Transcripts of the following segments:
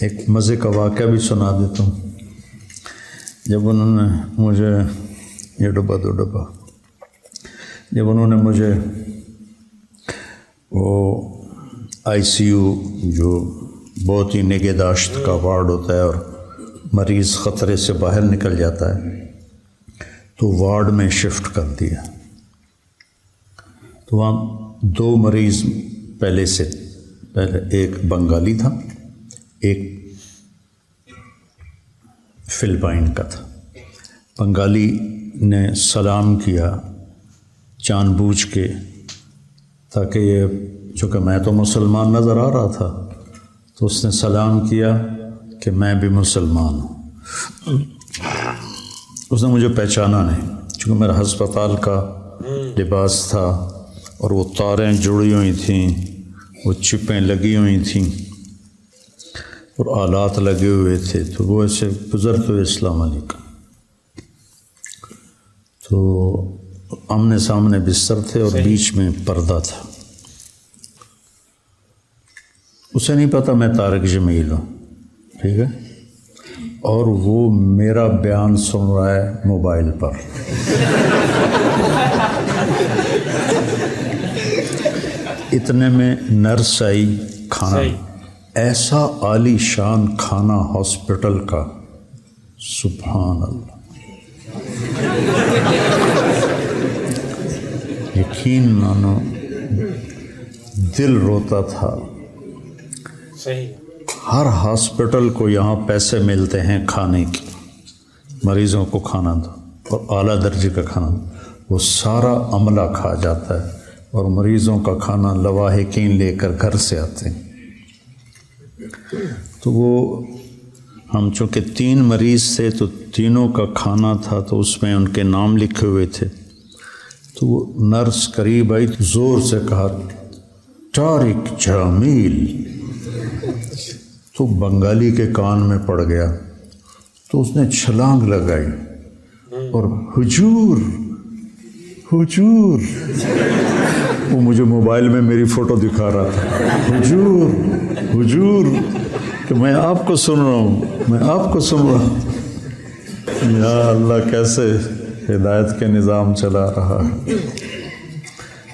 ایک مزے کا واقعہ بھی سنا دیتا ہوں۔ جب انہوں نے مجھے یہ ڈبہ جب انہوں نے مجھے وہ آئی سی یو جو بہت ہی نگہداشت کا وارڈ ہوتا ہے اور مریض خطرے سے باہر نکل جاتا ہے، تو وارڈ میں شفٹ کر دیا۔ تو وہاں 2 مریض پہلے ایک بنگالی تھا، ایک فلپائن کا تھا۔ بنگالی نے سلام کیا جان بوجھ کے، تاکہ یہ چونکہ میں تو مسلمان نظر آ رہا تھا تو اس نے سلام کیا کہ میں بھی مسلمان ہوں۔ اس نے مجھے پہچانا نہیں، چونکہ میرا ہسپتال کا لباس تھا اور وہ تاریں جڑی ہوئی تھیں، وہ چپیں لگی ہوئی تھیں اور آلات لگے ہوئے تھے، تو وہ ایسے گزرتے ہوئے السلام علیکم۔ تو آمنے سامنے بستر تھے اور بیچ میں پردہ تھا۔ اسے نہیں پتا میں طارق جمیل ہوں، ٹھیک ہے، اور وہ میرا بیان سن رہا ہے موبائل پر۔ اتنے میں نرس آئی، کھانا ایسا عالی شان کھانا ہاسپٹل کا، سبحان اللہ، یقین مانو دل روتا تھا۔ ہر ہاسپٹل کو یہاں پیسے ملتے ہیں کھانے کے، مریضوں کو کھانا دو اور اعلیٰ درجے کا کھانا دو، وہ سارا عملہ کھا جاتا ہے اور مریضوں کا کھانا لواحقین لے کر گھر سے آتے ہیں۔ تو وہ ہم چونکہ 3 مریض تھے تو تینوں کا کھانا تھا، تو اس میں ان کے نام لکھے ہوئے تھے۔ تو وہ نرس قریب آئی تو زور سے کہا طارق جمیل، تو بنگالی کے کان میں پڑ گیا، تو اس نے چھلانگ لگائی اور حضور حضور، وہ مجھے موبائل میں میری فوٹو دکھا رہا تھا، حضور حضور، کہ میں آپ کو سن رہا ہوں، میں آپ کو سن رہا ہوں۔ یا اللہ، کیسے ہدایت کے نظام چلا رہا ہے۔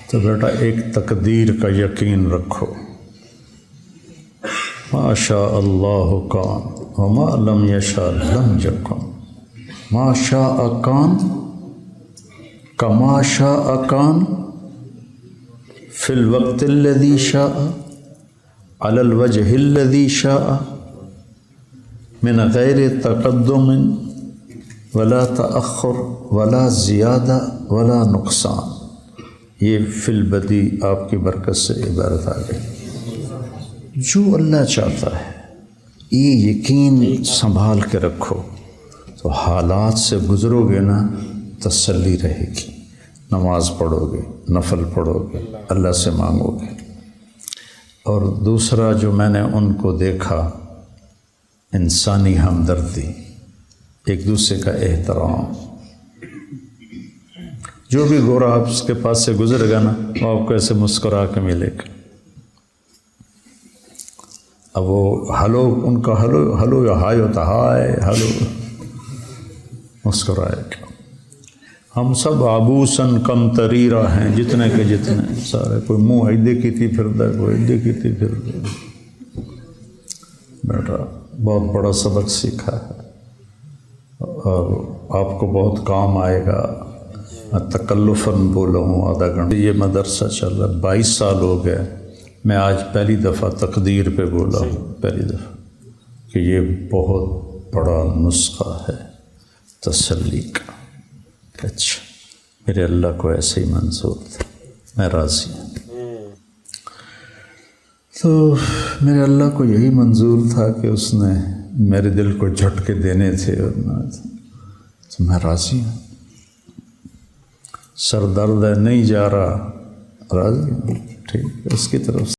تو بیٹا ایک تقدیر کا یقین رکھو، ما شاء اللہ کان وما لم یشاء لم یکن، ما شاء کان کما شاء کان فی الوقت الذی شاء علی الوجہ الذی شاء من غیر تقدم ولا تأخر ولا زیادہ ولا نقصان۔ یہ فی البدی آپ کی برکت سے عبارت آ گئی۔ جو اللہ چاہتا ہے، یہ یقین سنبھال کے رکھو، تو حالات سے گزرو گے نا، تسلی رہے گی۔ نماز پڑھو گے، نفل پڑھو گے، اللہ سے مانگو گے۔ اور دوسرا جو میں نے ان کو دیکھا، انسانی ہمدردی، ایک دوسرے کا احترام۔ جو بھی گورا آپ اس کے پاس سے گزر گا نا، وہ آپ کو ایسے مسکرا کے ملے گا۔ اب وہ ہلو، ان کا ہلو یا ہائے ہوتا، ہائے ہلو، مسکرائے گا۔ ہم سب آبوسن کم تریرہ ہیں، جتنے کے جتنے سارے، کوئی منہ ایدے کی تھی پھردا ہے، کوئی ایدے کی تھی پھردا ہے۔ بیٹا بہت بڑا سبق سیکھا ہے اور آپ کو بہت کام آئے گا۔ تکلفاً بولا ہوں آدھا گھنٹہ، یہ مدرسہ چل رہا ہے، 22 سال ہو گئے، میں آج پہلی دفعہ تقدیر پہ بولا ہوں، پہلی دفعہ، کہ یہ بہت بڑا نسخہ ہے تسلی کا۔ اچھا، میرے اللہ کو ایسے ہی منظور تھا، میں راضی ہوں۔ تو میرے اللہ کو یہی منظور تھا کہ اس نے میرے دل کو جھٹکے دینے تھے، اور تو میں راضی ہوں۔ سر درد ہے، نہیں جا رہا، راضی ہوں، ٹھیک ہے، اس کی طرف